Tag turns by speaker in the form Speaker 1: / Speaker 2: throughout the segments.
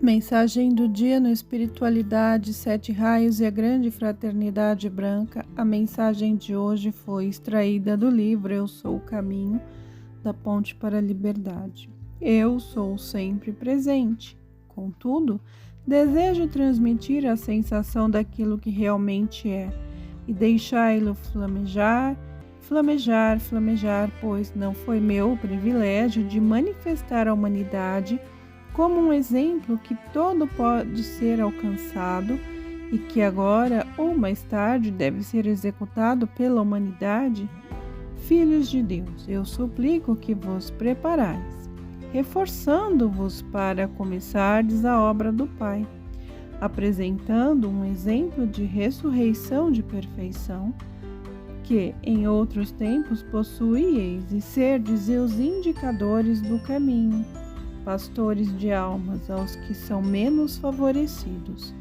Speaker 1: Mensagem do dia no Espiritualidade, 7 Raios e a Grande Fraternidade Branca. A mensagem de hoje foi extraída do livro Eu Sou o Caminho, da Ponte para a Liberdade. Eu sou sempre presente. Contudo, desejo transmitir a sensação daquilo que realmente é e deixá-lo flamejar, pois não foi meu o privilégio de manifestar à humanidade como um exemplo que todo pode ser alcançado e que agora ou mais tarde deve ser executado pela humanidade. Filhos de Deus, eu suplico que vos preparais, reforçando-vos para começardes a obra do Pai, apresentando um exemplo de ressurreição de perfeição, que em outros tempos possuíeis e serdes os indicadores do caminho, pastores de almas aos que são menos favorecidos.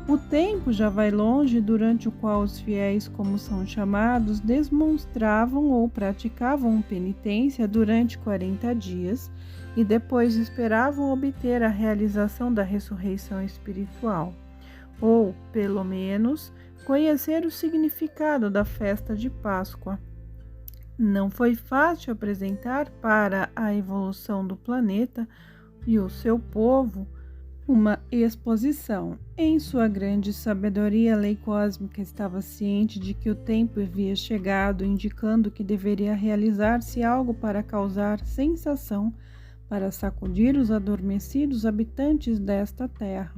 Speaker 1: O tempo já vai longe durante o qual os fiéis, como são chamados, demonstravam ou praticavam penitência durante 40 dias e depois esperavam obter a realização da ressurreição espiritual, ou, pelo menos, conhecer o significado da festa de Páscoa. Não foi fácil apresentar para a evolução do planeta e o seu povo uma exposição. Em sua grande sabedoria, a lei cósmica estava ciente de que o tempo havia chegado, indicando que deveria realizar-se algo para causar sensação, para sacudir os adormecidos habitantes desta terra,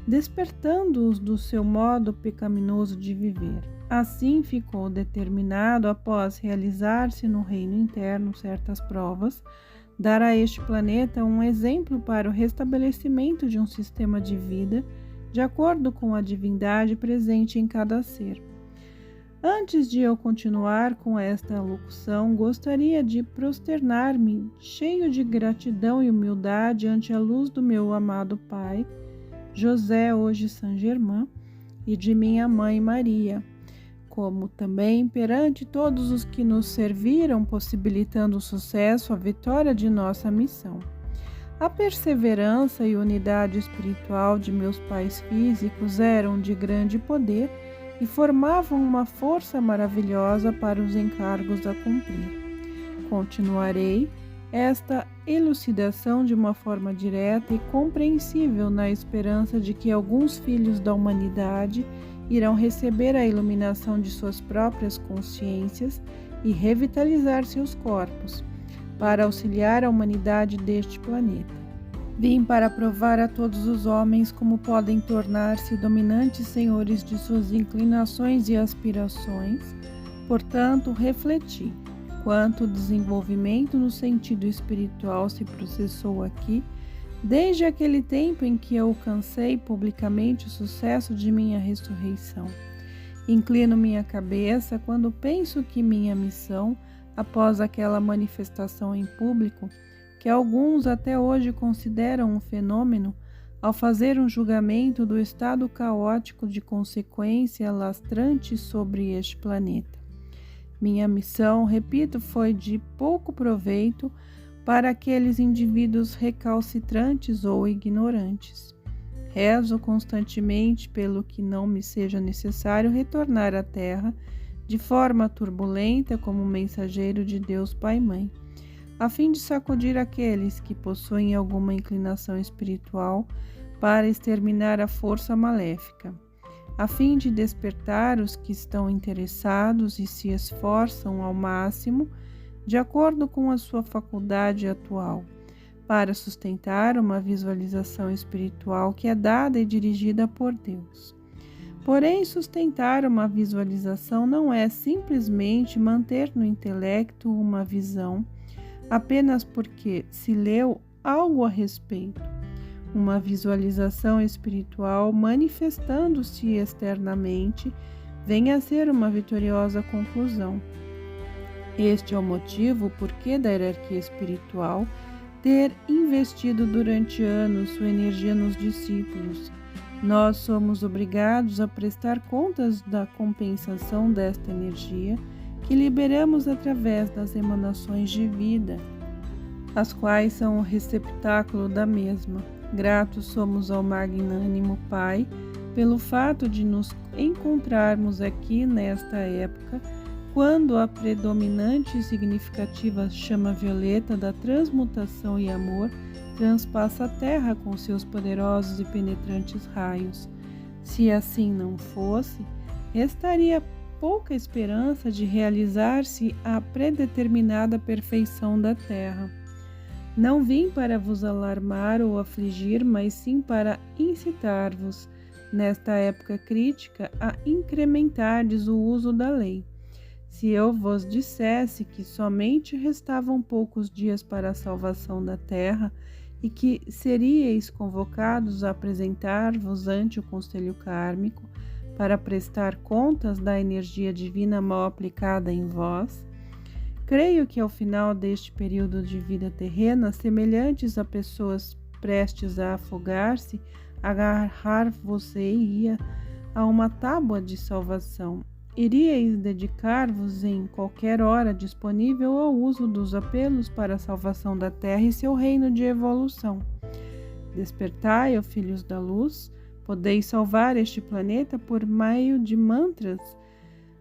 Speaker 1: despertando-os do seu modo pecaminoso de viver. Assim ficou determinado, após realizar-se no reino interno certas provas, dar a este planeta um exemplo para o restabelecimento de um sistema de vida de acordo com a divindade presente em cada ser. Antes de eu continuar com esta locução, gostaria de prosternar-me, cheio de gratidão e humildade, ante a luz do meu amado Pai, José, hoje Saint-Germain, e de minha mãe Maria, como também perante todos os que nos serviram, possibilitando o sucesso, a vitória de nossa missão. A perseverança e unidade espiritual de meus pais físicos eram de grande poder e formavam uma força maravilhosa para os encargos a cumprir. Continuarei esta elucidação de uma forma direta e compreensível na esperança de que alguns filhos da humanidade irão receber a iluminação de suas próprias consciências e revitalizar seus corpos, para auxiliar a humanidade deste planeta. Vim para provar a todos os homens como podem tornar-se dominantes senhores de suas inclinações e aspirações, portanto, refleti. Quanto o desenvolvimento no sentido espiritual se processou aqui, desde aquele tempo em que eu alcancei publicamente o sucesso de minha ressurreição. Inclino minha cabeça quando penso que minha missão, após aquela manifestação em público, que alguns até hoje consideram um fenômeno, ao fazer um julgamento do estado caótico de consequência lastrante sobre este planeta. Minha missão, repito, foi de pouco proveito para aqueles indivíduos recalcitrantes ou ignorantes. Rezo constantemente pelo que não me seja necessário retornar à Terra de forma turbulenta como mensageiro de Deus Pai e Mãe, a fim de sacudir aqueles que possuem alguma inclinação espiritual para exterminar a força maléfica, a fim de despertar os que estão interessados e se esforçam ao máximo de acordo com a sua faculdade atual, para sustentar uma visualização espiritual que é dada e dirigida por Deus. Porém, sustentar uma visualização não é simplesmente manter no intelecto uma visão, apenas porque se leu algo a respeito. Uma visualização espiritual manifestando-se externamente vem a ser uma vitoriosa conclusão. Este é o motivo porque da hierarquia espiritual ter investido durante anos sua energia nos discípulos. Nós somos obrigados a prestar contas da compensação desta energia que liberamos através das emanações de vida, as quais são o receptáculo da mesma. Gratos somos ao magnânimo Pai pelo fato de nos encontrarmos aqui nesta época, quando a predominante e significativa chama violeta da transmutação e amor transpassa a terra com seus poderosos e penetrantes raios. Se assim não fosse, restaria pouca esperança de realizar-se a predeterminada perfeição da terra. Não vim para vos alarmar ou afligir, mas sim para incitar-vos, nesta época crítica, a incrementardes o uso da lei. Se eu vos dissesse que somente restavam poucos dias para a salvação da terra e que seríeis convocados a apresentar-vos ante o conselho kármico para prestar contas da energia divina mal aplicada em vós, creio que ao final deste período de vida terrena, semelhantes a pessoas prestes a afogar-se, agarrar-vos-ia a uma tábua de salvação. Iríeis dedicar-vos em qualquer hora disponível ao uso dos apelos para a salvação da Terra e seu reino de evolução. Despertai, ó filhos da luz, podeis salvar este planeta por meio de mantras,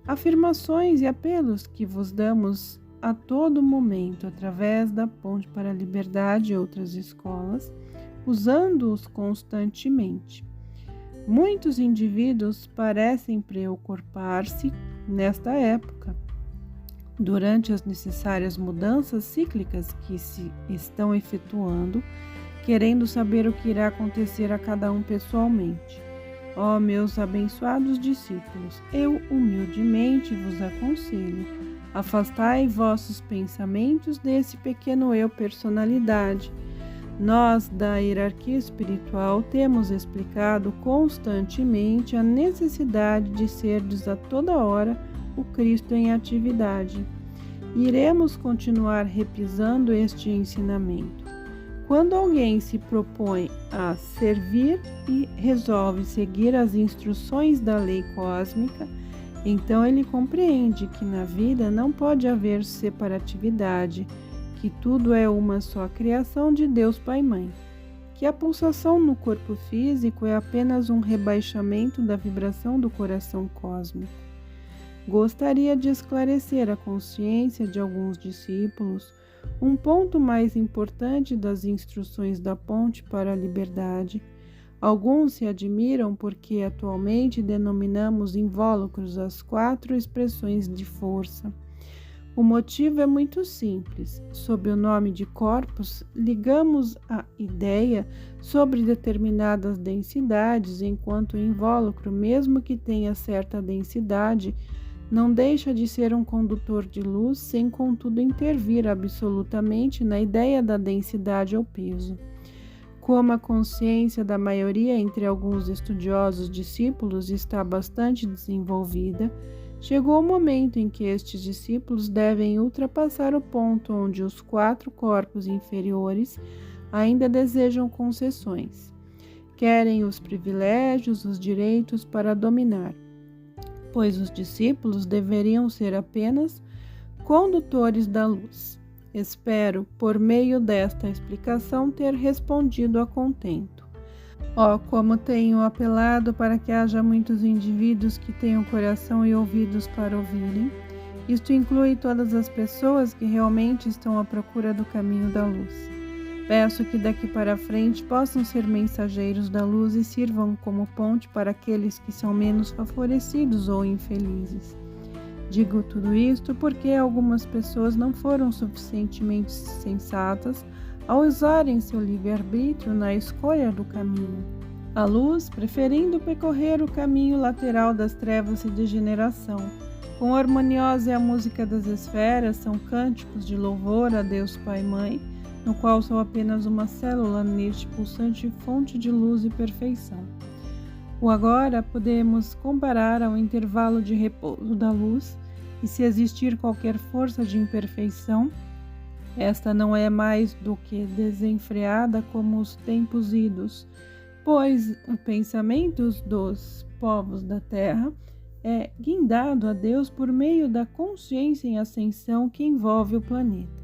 Speaker 1: afirmações e apelos que vos damos a todo momento através da Ponte para a Liberdade e outras escolas, usando-os constantemente. Muitos indivíduos parecem preocupar-se nesta época, durante as necessárias mudanças cíclicas que se estão efetuando, querendo saber o que irá acontecer a cada um pessoalmente. Ó meus abençoados discípulos, eu humildemente vos aconselho, afastai vossos pensamentos desse pequeno eu personalidade. Nós, da hierarquia espiritual, temos explicado constantemente a necessidade de serdes a toda hora o Cristo em atividade. Iremos continuar reprisando este ensinamento. Quando alguém se propõe a servir e resolve seguir as instruções da lei cósmica, então ele compreende que na vida não pode haver separatividade, que tudo é uma só criação de Deus Pai e Mãe, que a pulsação no corpo físico é apenas um rebaixamento da vibração do coração cósmico. Gostaria de esclarecer a consciência de alguns discípulos um ponto mais importante das instruções da Ponte para a Liberdade. Alguns se admiram porque atualmente denominamos invólucros as 4 expressões de força. O motivo é muito simples. Sob o nome de corpos, ligamos a ideia sobre determinadas densidades, enquanto o invólucro, mesmo que tenha certa densidade, não deixa de ser um condutor de luz, sem contudo intervir absolutamente na ideia da densidade ou peso. Como a consciência da maioria entre alguns estudiosos discípulos está bastante desenvolvida, chegou o momento em que estes discípulos devem ultrapassar o ponto onde os 4 corpos inferiores ainda desejam concessões. Querem os privilégios, os direitos para dominar, pois os discípulos deveriam ser apenas condutores da luz. Espero, por meio desta explicação, ter respondido a contento. Como tenho apelado para que haja muitos indivíduos que tenham coração e ouvidos para ouvirem. Isto inclui todas as pessoas que realmente estão à procura do caminho da luz. Peço que daqui para frente possam ser mensageiros da luz e sirvam como ponte para aqueles que são menos favorecidos ou infelizes. Digo tudo isto porque algumas pessoas não foram suficientemente sensatas ao usarem seu livre-arbítrio na escolha do caminho. A luz, preferindo percorrer o caminho lateral das trevas e degeneração. Quão harmoniosa é a música das esferas, são cânticos de louvor a Deus Pai e Mãe, no qual sou apenas uma célula neste pulsante fonte de luz e perfeição. O agora podemos comparar ao intervalo de repouso da luz, e se existir qualquer força de imperfeição, esta não é mais do que desenfreada como os tempos idos, pois o pensamento dos povos da terra é guindado a Deus por meio da consciência em ascensão que envolve o planeta.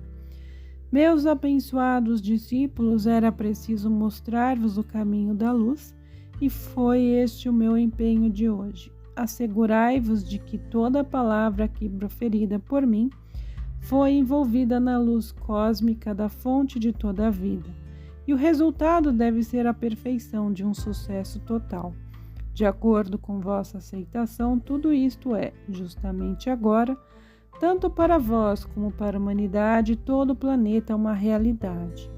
Speaker 1: Meus abençoados discípulos, era preciso mostrar-vos o caminho da luz, e foi este o meu empenho de hoje. Assegurai-vos de que toda palavra aqui proferida por mim foi envolvida na luz cósmica da fonte de toda a vida, e o resultado deve ser a perfeição de um sucesso total. De acordo com vossa aceitação, tudo isto é, justamente agora, tanto para vós como para a humanidade, todo o planeta é uma realidade.